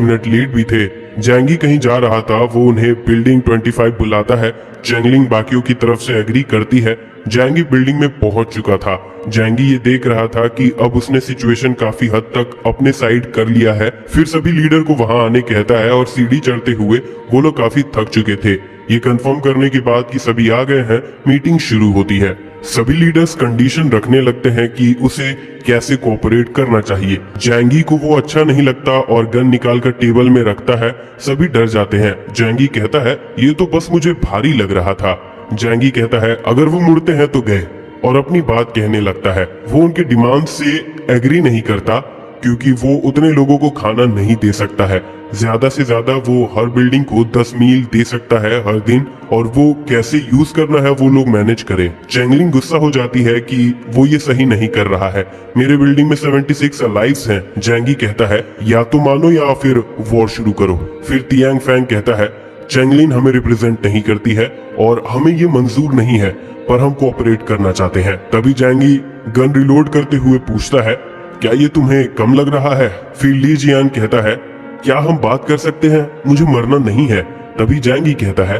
Minute late भी थे। जैंगी कहीं जा रहा था, वो उन्हें बिल्डिंग 25 बुलाता है। जैंगलिंग बाकियों की तरफ से एग्री करती है। जैंगी बिल्डिंग में पहुंच चुका था। जैंगी ये देख रहा था कि अब उसने सिचुएशन काफी हद तक अपने साइड कर लिया है। फिर सभी लीडर को वहां आने कहता है और सीढ़ी चढ़ते हुए वो लोग काफी थक चुके थे। ये कंफर्म करने के बाद कि सभी आ गए हैं, मीटिंग शुरू होती है। सभी लीडर्स कंडीशन रखने लगते हैं कि उसे कैसे कोऑपरेट करना चाहिए। जैंगी को वो अच्छा नहीं लगता और गन निकालकर टेबल में रखता है। सभी डर जाते हैं। जैंगी कहता है, ये तो बस मुझे भारी लग रहा था। जैंगी कहता है, अगर वो मुड़ते हैं तो गए, और अपनी बात कहने लगता है। वो उनके डिमांड से एग्री नहीं करता क्योंकि वो उतने लोगों को खाना नहीं दे सकता है। ज्यादा से ज्यादा वो हर बिल्डिंग को 10 मील दे सकता है हर दिन, और वो कैसे यूज करना है वो लोग मैनेज करें। जैंगलिंग गुस्सा हो जाती है कि वो ये सही नहीं कर रहा है। मेरे बिल्डिंग में 76 अलाइव्स हैं। जैंगी कहता है, या तो मानो या फिर वॉर शुरू करो। फिर तियांग फैंग कहता है, जैंगलिन हमें रिप्रेजेंट नहीं करती है और हमें ये मंजूर नहीं है, पर हम कोऑपरेट करना चाहते हैं। तभी जैंगी गन रिलोड करते हुए पूछता है, क्या ये तुम्हें कम लग रहा है? फिर ली जियान कहता है, क्या हम बात कर सकते हैं? मुझे मरना नहीं है। तभी जैंगी कहता है,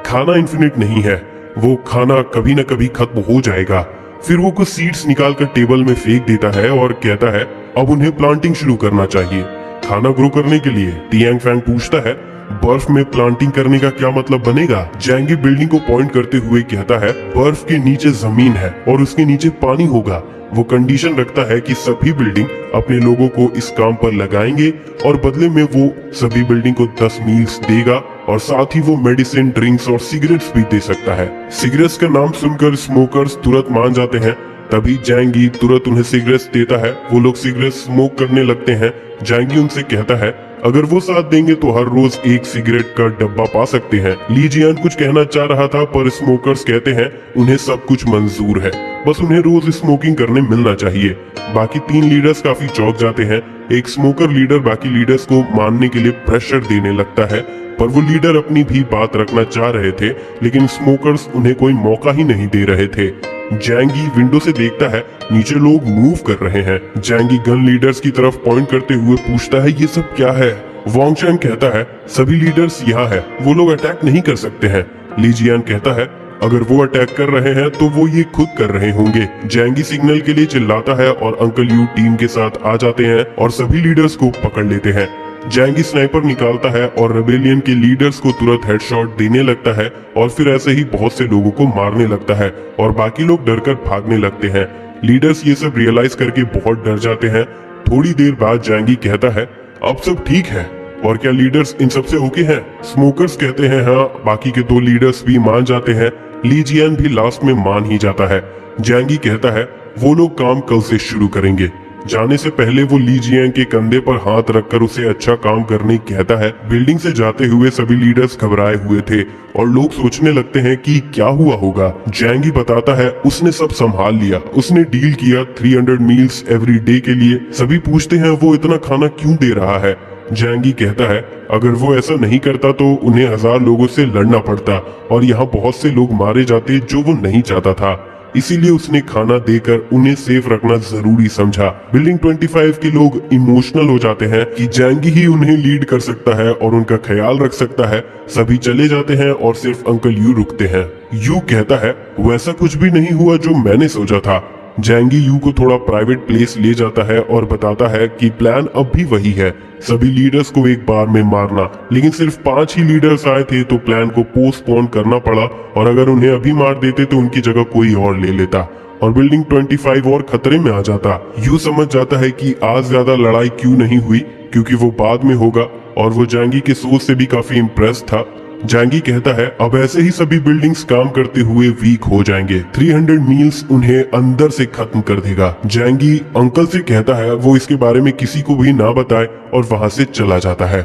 खाना इन्फिनिट नहीं है, वो खाना कभी न कभी खत्म हो जाएगा। फिर वो कुछ सीड्स निकालकर टेबल में फेंक देता है और कहता है, अब उन्हें प्लांटिंग शुरू करना चाहिए। खाना ग्रो करने के लिए तियांग फैंग पूछता है, बर्फ में प्लांटिंग करने का क्या मतलब बनेगा? जैंगी बिल्डिंग को पॉइंट करते हुए कहता है, बर्फ के नीचे जमीन है और उसके नीचे पानी होगा। वो कंडीशन रखता है कि सभी बिल्डिंग अपने लोगों को इस काम पर लगाएंगे और बदले में वो सभी बिल्डिंग को 10 मील्स देगा, और साथ ही वो मेडिसिन, ड्रिंक्स और सिगरेट्स भी दे सकता है। सिगरेट्स का नाम सुनकर स्मोकर्स तुरंत मान जाते हैं। तभी जैंगी तुरंत उन्हें सिगरेट्स देता है। वो लोग सिगरेट स्मोक करने लगते हैं। जैंगी उनसे कहता है, अगर वो साथ देंगे तो हर रोज एक सिगरेट का डब्बा पा सकते हैं। ली जियान कुछ कहना चाह रहा था, पर स्मोकर्स कहते हैं उन्हें सब कुछ मंजूर है, बस उन्हें रोज स्मोकिंग करने मिलना चाहिए। बाकी 3 लीडर्स काफी चौंक जाते हैं। एक स्मोकर लीडर बाकी लीडर्स को मानने के लिए प्रेशर देने लगता है, पर वो लीडर अपनी भी बात रखना चाह रहे थे, लेकिन स्मोकर्स उन्हें कोई मौका ही नहीं दे रहे थे। जैंगी विंडो से देखता है, नीचे लोग मूव कर रहे हैं। जैंगी गन लीडर्स की तरफ पॉइंट करते हुए पूछता है, ये सब क्या है? वॉन्गचैंग कहता है, सभी लीडर्स यहाँ है, वो लोग अटैक नहीं कर सकते हैं। ली जियान कहता है, अगर वो अटैक कर रहे हैं तो वो ये खुद कर रहे होंगे। जैंगी सिग्नल के लिए चिल्लाता है और अंकल यू टीम के साथ आ जाते हैं और सभी लीडर्स को पकड़ लेते हैं। जैंगी स्नाइपर निकालता है और रेबेलियन के लीडर्स को तुरंत हेडशॉट देने लगता है, और फिर ऐसे ही बहुत से लोगों को मारने लगता है और बाकी लोग डरकर भागने लगते हैं। लीडर्स ये सब रियलाइज करके बहुत डर जाते हैं। थोड़ी देर बाद जैंगी कहता है, अब सब ठीक है, और क्या लीडर्स इन सबसे ओके हैं? स्मोकर्स कहते हैं हाँ। बाकी के 2 लीडर्स भी मान जाते हैं। ली जियान भी लास्ट में मान ही जाता है। जैंगी कहता है, वो लोग काम कल से शुरू करेंगे। जाने से पहले वो ली जियान के कंधे पर हाथ रखकर उसे अच्छा काम करने कहता है। बिल्डिंग से जाते हुए सभी लीडर्स घबराए हुए थे और लोग सोचने लगते हैं कि क्या हुआ होगा। जैंगी बताता है, उसने सब संभाल लिया, उसने डील किया 300 मील्स एवरी डे के लिए। सभी पूछते हैं, वो इतना खाना क्यों दे रहा है? जैंगी कहता है, अगर वो ऐसा नहीं करता तो उन्हें 1000 लोगों से लड़ना पड़ता और यहाँ बहुत से लोग मारे जाते जो वो नहीं चाहता था। इसीलिए उसने खाना देकर उन्हें सेफ रखना जरूरी समझा। बिल्डिंग 25 के लोग इमोशनल हो जाते हैं कि जैंगी ही उन्हें लीड कर सकता है और उनका ख्याल रख सकता है। सभी चले जाते हैं और सिर्फ अंकल यू रुकते हैं। यू कहता है, वैसा कुछ भी नहीं हुआ जो मैंने सोचा था। जैंगी यू को थोड़ा प्राइवेट प्लेस ले जाता है और बताता है कि प्लान अब भी वही है, सभी लीडर्स को एक बार में मारना। लेकिन सिर्फ 5 ही लीडर्स आए थे तो प्लान को पोस्टपोन करना पड़ा, और अगर उन्हें अभी मार देते तो उनकी जगह कोई और ले लेता और बिल्डिंग 25 और खतरे में आ जाता। यू समझ जाता है कि आज ज्यादा लड़ाई क्यों नहीं हुई, क्योंकि वो बाद में होगा, और वो जैंगी के सोच से भी काफी इम्प्रेस था। जैंगी कहता है, अब ऐसे ही सभी बिल्डिंग्स काम करते हुए वीक हो जाएंगे। 300 मील्स उन्हें अंदर से खत्म कर देगा। जैंगी अंकल से कहता है वो इसके बारे में किसी को भी ना बताए, और वहां से चला जाता है।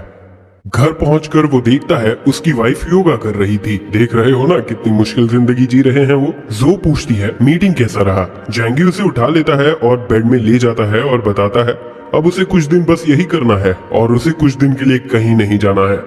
घर पहुंचकर वो देखता है उसकी वाइफ योगा कर रही थी। देख रहे हो ना कितनी मुश्किल जिंदगी जी रहे हैं वो। जो पूछती है, मीटिंग कैसा रहा? जैंगी उसे उठा लेता है और बेड में ले जाता है और बताता है अब उसे कुछ दिन बस यही करना है और उसे कुछ दिन के लिए कहीं नहीं जाना है।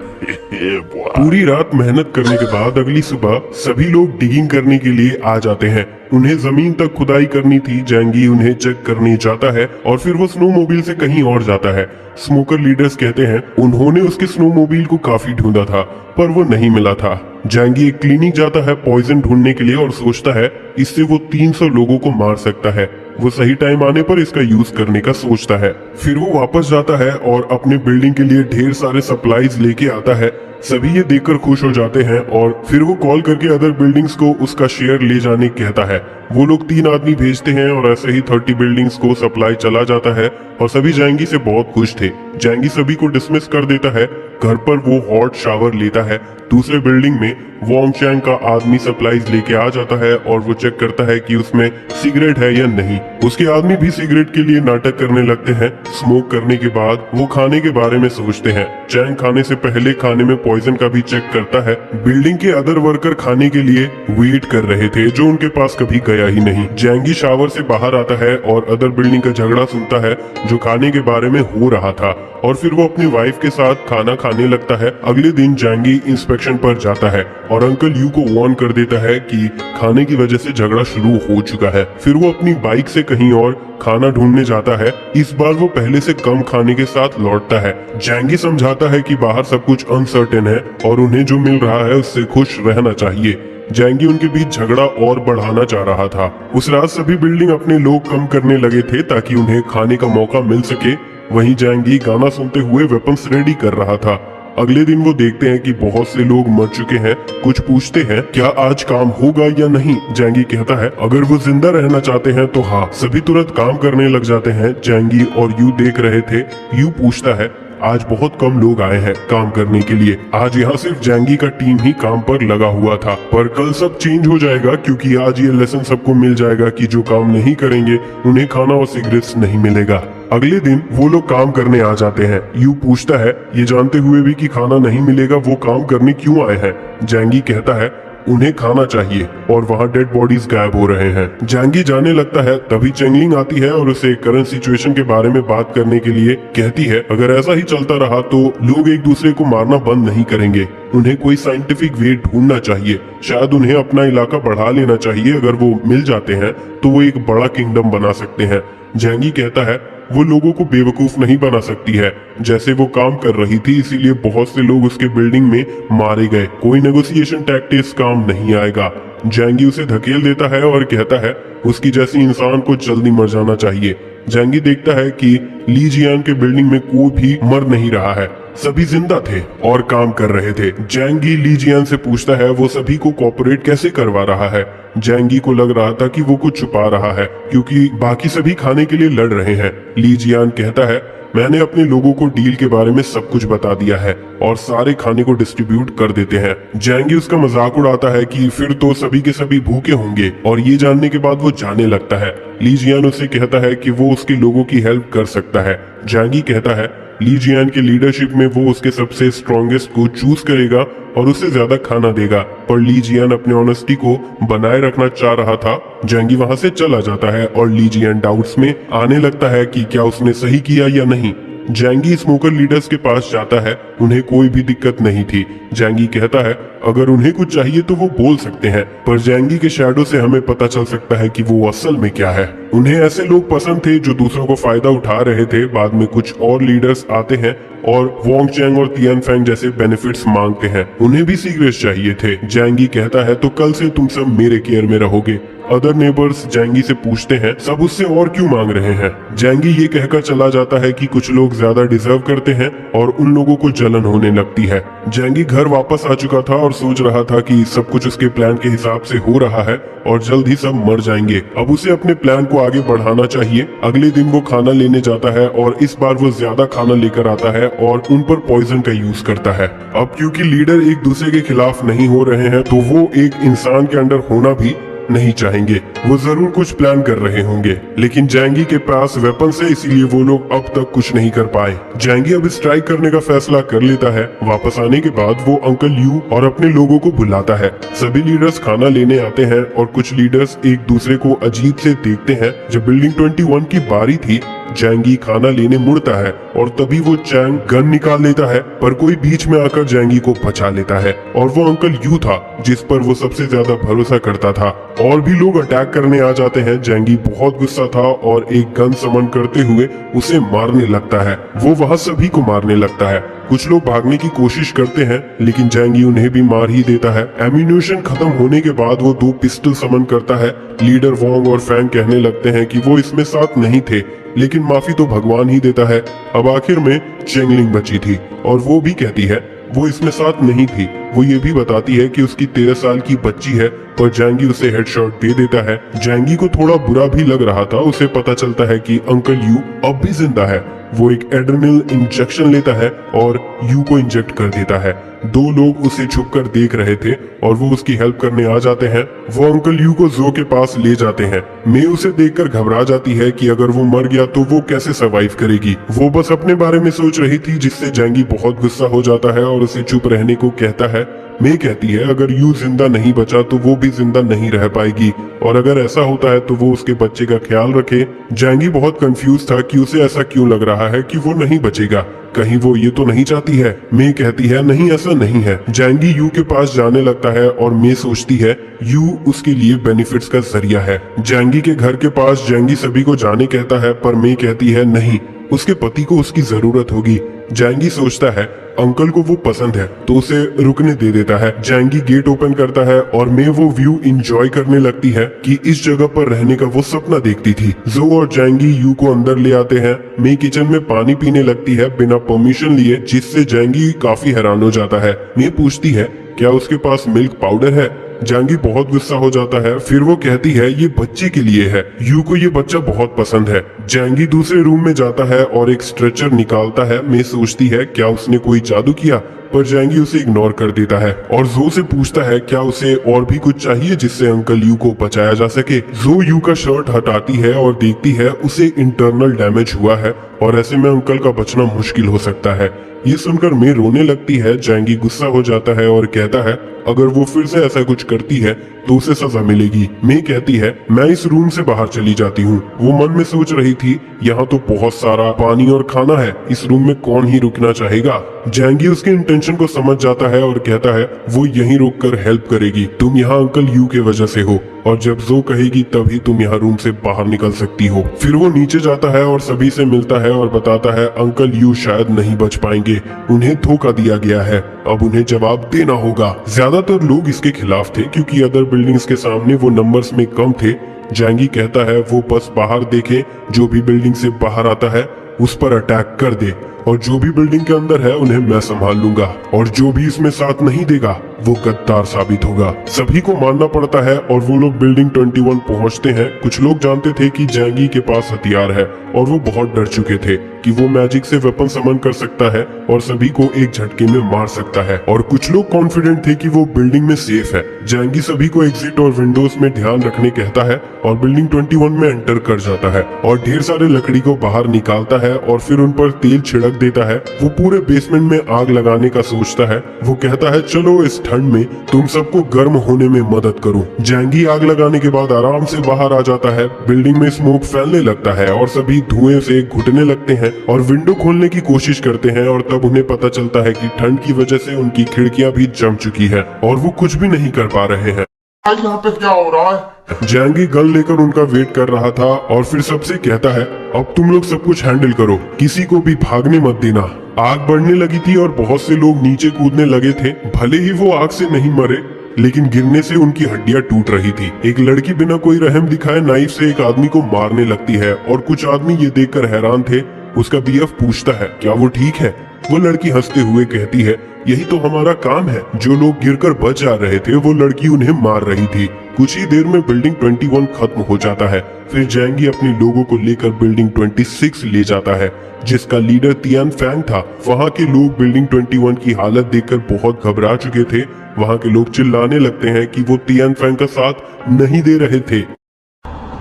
पूरी रात मेहनत करने के बाद अगली सुबह सभी लोग डिगिंग करने के लिए आ जाते हैं। उन्हें जमीन तक खुदाई करनी थी। जैंगी उन्हें चेक करने जाता है और फिर वो स्नोमोबाइल से कहीं और जाता है। स्मोकर लीडर्स कहते हैं उन्होंने उसके स्नोमोबाइल को काफी ढूंढा था पर वो नहीं मिला था। जैंगी एक क्लिनिक जाता है पॉइजन ढूंढने के लिए और सोचता है इससे वो 300 लोगों को मार सकता है। वो सही टाइम आने पर इसका यूज करने का सोचता है। फिर वो वापस जाता है और अपने बिल्डिंग के लिए ढेर सारे सप्लाईज लेके आता है। सभी ये देखकर खुश हो जाते हैं और फिर वो कॉल करके अदर बिल्डिंग्स को उसका शेयर ले जाने कहता है। वो लोग 3 आदमी भेजते हैं और ऐसे ही 30 बिल्डिंग्स को सप्लाई चला जाता है और सभी जैंगी से बहुत खुश थे। जैंगी सभी को डिसमिस कर देता है। घर पर वो हॉट शावर लेता है। दूसरे बिल्डिंग में वोंग चैंग का आदमी सप्लाईज लेके आ जाता है और वो चेक करता है कि उसमें सिगरेट है या नहीं। उसके आदमी भी सिगरेट के लिए नाटक करने लगते हैं। स्मोक करने के बाद वो खाने के बारे में सोचते हैं। चैंग खाने से पहले खाने में पॉइजन का भी चेक करता है। बिल्डिंग के अदर वर्कर खाने के लिए वेट कर रहे थे जो उनके पास कभी गया ही नहीं। जैंगी शावर से बाहर आता है और अदर बिल्डिंग का झगड़ा सुनता है जो खाने के बारे में हो रहा था और फिर वो अपनी वाइफ के साथ खाना खाने लगता है। अगले दिन जैंगी इंस्पेक्शन पर जाता है और अंकल यू को वार्न कर देता है कि खाने की वजह से झगड़ा शुरू हो चुका है। फिर वो अपनी बाइक से कहीं और खाना ढूंढने जाता है। इस बार वो पहले से कम खाने के साथ लौटता है। जैंगी समझाता है कि बाहर सब कुछ अनसर्टेन है और उन्हें जो मिल रहा है उससे खुश रहना चाहिए। जैंगी उनके बीच झगड़ा और बढ़ाना चाह रहा था। उस रात सभी बिल्डिंग अपने लोग कम करने लगे थे ताकि उन्हें खाने का मौका मिल सके। वहीं जैंगी गाना सुनते हुए वेपन्स रेडी कर रहा था। अगले दिन वो देखते हैं कि बहुत से लोग मर चुके हैं। कुछ पूछते हैं क्या आज काम होगा या नहीं। जैंगी कहता है अगर वो जिंदा रहना चाहते हैं तो हाँ। सभी तुरंत काम करने लग जाते हैं। जैंगी और यू देख रहे थे। यू पूछता है आज बहुत कम लोग आए हैं काम करने के लिए। आज यहाँ सिर्फ जैंगी का टीम ही काम पर लगा हुआ था पर कल सब चेंज हो जाएगा क्योंकि आज ये लेसन सबको मिल जाएगा कि जो काम नहीं करेंगे उन्हें खाना और सिगरेट्स नहीं मिलेगा। अगले दिन वो लोग काम करने आ जाते हैं। यू पूछता है ये जानते हुए भी कि खाना नहीं मिलेगा वो काम करने क्यों आए हैं। जैंगी कहता है उन्हें खाना चाहिए और वहाँ डेड बॉडीज गायब हो रहे हैं। जैंगी जाने लगता है तभी चेंगलिंग आती है और उसे करंट सिचुएशन के बारे में बात करने के लिए कहती है अगर ऐसा ही चलता रहा तो लोग एक दूसरे को मारना बंद नहीं करेंगे। उन्हें कोई साइंटिफिक वे ढूंढना चाहिए। शायद उन्हें अपना इलाका बढ़ा लेना चाहिए। अगर वो मिल जाते हैं तो वो एक बड़ा किंगडम बना सकते हैं। जैंगी कहता है वो लोगों को बेवकूफ नहीं बना सकती है जैसे वो काम कर रही थी इसीलिए बहुत से लोग उसके बिल्डिंग में मारे गए। कोई नेगोशिएशन टैक्टिक्स काम नहीं आएगा। जैंगी उसे धकेल देता है और कहता है उसकी जैसी इंसान को जल्दी मर जाना चाहिए। जैंगी देखता है कि ली जियान के बिल्डिंग में कोई भी मर नहीं रहा है। सभी जिंदा थे और काम कर रहे थे। जैंगी ली जियान से पूछता है वो सभी को कोऑपरेट कैसे करवा रहा है। जैंगी को लग रहा था कि वो कुछ छुपा रहा है क्योंकि बाकी सभी खाने के लिए लड़ रहे हैं। ली जियान कहता है मैंने अपने लोगों को डील के बारे में सब कुछ बता दिया है और सारे खाने को डिस्ट्रीब्यूट कर देते हैं। जैंगी उसका मजाक उड़ाता है कि फिर तो सभी के सभी भूखे होंगे और ये जानने के बाद वो जाने लगता है। ली जियान उसे कहता है कि वो उसके लोगों की हेल्प कर सकता है। जैंगी कहता है ली जियान के लीडरशिप में वो उसके सबसे स्ट्रॉन्गेस्ट को चूज करेगा और उससे ज्यादा खाना देगा पर ली जियान अपने ऑनेस्टी को बनाए रखना चाह रहा था। जैंगी वहां से चला जाता है और ली जियान डाउट्स में आने लगता है कि क्या उसने सही किया या नहीं। जैंगी स्मोकर लीडर्स के पास जाता है। उन्हें कोई भी दिक्कत नहीं थी। जैंगी कहता है अगर उन्हें कुछ चाहिए तो वो बोल सकते हैं पर जैंगी के शैडो से हमें पता चल सकता है कि वो असल में क्या है। उन्हें ऐसे लोग पसंद थे जो दूसरों को फायदा उठा रहे थे। बाद में कुछ और लीडर्स आते हैं और वोंग चैंग और तियान फैंग जैसे बेनिफिट्स मांगते हैं। उन्हें भी सीक्रेट्स चाहिए थे। जैंगी कहता है तो कल से तुम सब मेरे केयर में रहोगे। अदर नेबर्स जैंगी से पूछते हैं सब उससे और क्यों मांग रहे हैं। जैंगी ये कहकर चला जाता है कि कुछ लोग ज्यादा डिजर्व करते हैं और उन लोगों को जलन होने लगती है। जैंगी घर वापस आ चुका था और सोच रहा था कि सब कुछ उसके प्लान के हिसाब से हो रहा है और जल्द ही सब मर जाएंगे। अब उसे अपने प्लान को आगे बढ़ाना चाहिए। अगले दिन वो खाना लेने जाता है और इस बार वो ज्यादा खाना लेकर आता है और उन पर पॉइजन का यूज करता है। अब क्योंकि लीडर एक दूसरे के खिलाफ नहीं हो रहे हैं तो वो एक इंसान के अंडर होना भी नहीं चाहेंगे। वो जरूर कुछ प्लान कर रहे होंगे लेकिन जैंगी के पास वेपन्स है इसीलिए वो लोग अब तक कुछ नहीं कर पाए। जैंगी अब स्ट्राइक करने का फैसला कर लेता है। वापस आने के बाद वो अंकल यू और अपने लोगों को बुलाता है। सभी लीडर्स खाना लेने आते हैं और कुछ लीडर्स एक दूसरे को अजीब से देखते हैं। जब बिल्डिंग 21 की बारी थी जैंगी खाना लेने मुड़ता है और तभी वो चैंग गन निकाल लेता है, पर कोई बीच में आकर जैंगी को बचा लेता है। और वो अंकल यू था जिस पर वो सबसे ज्यादा भरोसा करता था। और भी लोग अटैक करने आ जाते हैं। जैंगी बहुत गुस्सा था और एक गन समन करते हुए उसे मारने लगता है। वो वहाँ सभी को मारने लगता है। कुछ लोग भागने की कोशिश करते हैं लेकिन जैंगी उन्हें भी मार ही देता है। एम्यूनेशन खत्म होने के बाद वो 2 पिस्टल समन करता है। लीडर वोंग और फैंग कहने लगते हैं कि वो इसमें साथ नहीं थे, लेकिन माफी तो भगवान ही देता है। अब आखिर में चेंगलिंग बची थी और वो भी कहती है वो इसमें साथ नहीं थी। वो ये भी बताती है कि उसकी 13 साल की बच्ची है, पर जैंगी उसे हेडशॉट दे देता है। जैंगी को थोड़ा बुरा भी लग रहा था। उसे पता चलता है कि अंकल यू अब भी जिंदा है। वो एक एड्रेनल इंजेक्शन लेता है और यू को इंजेक्ट कर देता है। 2 लोग उसे छुपकर देख रहे थे और वो उसकी हेल्प करने आ जाते हैं। वो अंकल यू को जो के पास ले जाते हैं। मे उसे देखकर घबरा जाती है कि अगर वो मर गया तो वो कैसे सरवाइव करेगी। वो बस अपने बारे में सोच रही थी, जिससे जैंगी बहुत गुस्सा हो जाता है और उसे चुप रहने को कहता है। मे कहती है अगर यू जिंदा नहीं बचा तो वो भी जिंदा नहीं रह पाएगी, और अगर ऐसा होता है तो वो उसके बच्चे का ख्याल रखे। जैंगी बहुत कंफ्यूज था कि उसे ऐसा क्यों लग रहा है कि वो नहीं बचेगा। कहीं वो ये तो नहीं चाहती है। मे कहती है नहीं, ऐसा नहीं है। जैंगी यू के पास जाने लगता है और मे सोचती है यू उसके लिए बेनिफिट्स का जरिया है। जैंगी के घर के पास जैंगी सभी को जाने कहता है, पर मे कहती है नहीं, उसके पति को उसकी जरूरत होगी। जैंगी सोचता है अंकल को वो पसंद है तो उसे रुकने दे देता है। जैंगी गेट ओपन करता है और मे वो व्यू एंजॉय करने लगती है कि इस जगह पर रहने का वो सपना देखती थी। जो और जैंगी यू को अंदर ले आते हैं। मे किचन में पानी पीने लगती है बिना परमिशन लिए, जिससे जैंगी काफी हैरान हो जाता है। मे पूछती है क्या उसके पास मिल्क पाउडर है। जैंगी बहुत गुस्सा हो जाता है। फिर वो कहती है ये बच्चे के लिए है, यू को ये बच्चा बहुत पसंद है। जैंगी दूसरे रूम में जाता है और एक स्ट्रेचर निकालता है। मे सोचती है क्या उसने कोई जादू किया, पर जैंगी उसे इग्नोर कर देता है और जो से पूछता है क्या उसे और भी कुछ चाहिए जिससे अंकल यू को बचाया जा सके। जो यू का शर्ट हटाती है और देखती है उसे इंटरनल डैमेज हुआ है और ऐसे में अंकल का बचना मुश्किल हो सकता है। ये सुनकर मे रोने लगती है। जैंगी गुस्सा हो जाता है और कहता है अगर वो फिर से ऐसा कुछ करती है तो उसे सजा मिलेगी। मे कहती है मैं इस रूम से बाहर चली जाती हूँ। वो मन में सोच रही थी यहाँ तो बहुत सारा पानी और खाना है, इस रूम में कौन ही रुकना चाहेगा। जैंगी उसके इंटेंशन को समझ जाता है और कहता है वो यहीं रुककर हेल्प करेगी, तुम यहाँ अंकल यू के वजह से हो, और जब जो कहेगी तभी तुम यहाँ रूम से बाहर निकल सकती हो। फिर वो नीचे जाता है और सभी से मिलता है और बताता है अंकल यू शायद नहीं बच पाएंगे, उन्हें धोखा दिया गया है, अब उन्हें जवाब देना होगा। ज्यादातर लोग इसके खिलाफ थे क्योंकि अदर बिल्डिंग्स के सामने वो नंबर्स में कम थे। जैंगी कहता है वो बस बाहर देखे, जो भी बिल्डिंग से बाहर आता है उस पर अटैक कर दे, और जो भी बिल्डिंग के अंदर है उन्हें मैं संभाल लूंगा, और जो भी इसमें साथ नहीं देगा वो गद्दार साबित होगा। सभी को मानना पड़ता है और वो लोग बिल्डिंग 21 पहुंचते हैं। कुछ लोग जानते थे कि जैंगी के पास हथियार है और वो बहुत डर चुके थे कि वो मैजिक से वेपन समन कर सकता है और सभी को एक झटके में मार सकता है, और कुछ लोग कॉन्फिडेंट थे कि वो बिल्डिंग में सेफ है। जैंगी सभी को एग्जिट और विंडोज में ध्यान रखने कहता है और बिल्डिंग 21 में एंटर कर जाता है और ढेर सारे लकड़ी को बाहर निकालता है और फिर उन पर तेल छिड़क देता है। वो पूरे बेसमेंट में आग लगाने का सोचता है। वो कहता है चलो इस ठंड में तुम सबको गर्म होने में मदद करो। जैंगी आग लगाने के बाद आराम से बाहर आ जाता है। बिल्डिंग में स्मोक फैलने लगता है और सभी धुएं से घुटने लगते हैं और विंडो खोलने की कोशिश करते हैं, और तब उन्हें पता चलता है कि ठंड की वजह से उनकी खिड़कियां भी जम चुकी है और वो कुछ भी नहीं कर पा रहे हैं। यहाँ पे क्या हो रहा है? जैंगी गन लेकर उनका वेट कर रहा था और फिर सबसे कहता है अब तुम लोग सब कुछ हैंडल करो, किसी को भी भागने मत देना। आग बढ़ने लगी थी और बहुत से लोग नीचे कूदने लगे थे। भले ही वो आग से नहीं मरे, लेकिन गिरने से उनकी हड्डियां टूट रही थी। एक लड़की बिना कोई रहम दिखाए नाइफ से एक आदमी को मारने लगती है और कुछ आदमी ये देखकर हैरान थे। उसका बीएफ पूछता है क्या वो ठीक है। वो लड़की हंसते हुए कहती है यही तो हमारा काम है। जो लोग गिरकर बच जा रहे थे वो लड़की उन्हें मार रही थी। कुछ ही देर में बिल्डिंग 21 खत्म हो जाता है। फिर जैंगी अपने लोगों को लेकर बिल्डिंग 26 ले जाता है, जिसका लीडर तियान फैंग था। वहाँ के लोग बिल्डिंग 21 की हालत देखकर बहुत घबरा चुके थे। वहाँ के लोग चिल्लाने लगते हैं कि वो तियान फैंग का साथ नहीं दे रहे थे।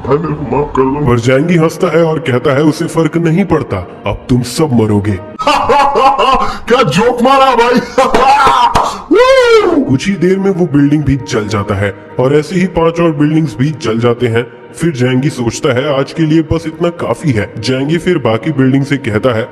भाई मेरे को माफ कर दो। पर जैंगी हंसता है और कहता है उसे फर्क नहीं पड़ता, अब तुम सब मरोगे। क्या जोक मारा भाई। कुछ ही देर में वो बिल्डिंग भी जल जाता है और ऐसे ही 5 और बिल्डिंग्स भी जल जाते हैं। फिर जैंगी सोचता है आज के लिए बस इतना काफी है। जैंगी फिर बाकी बिल्डिंग से कहता है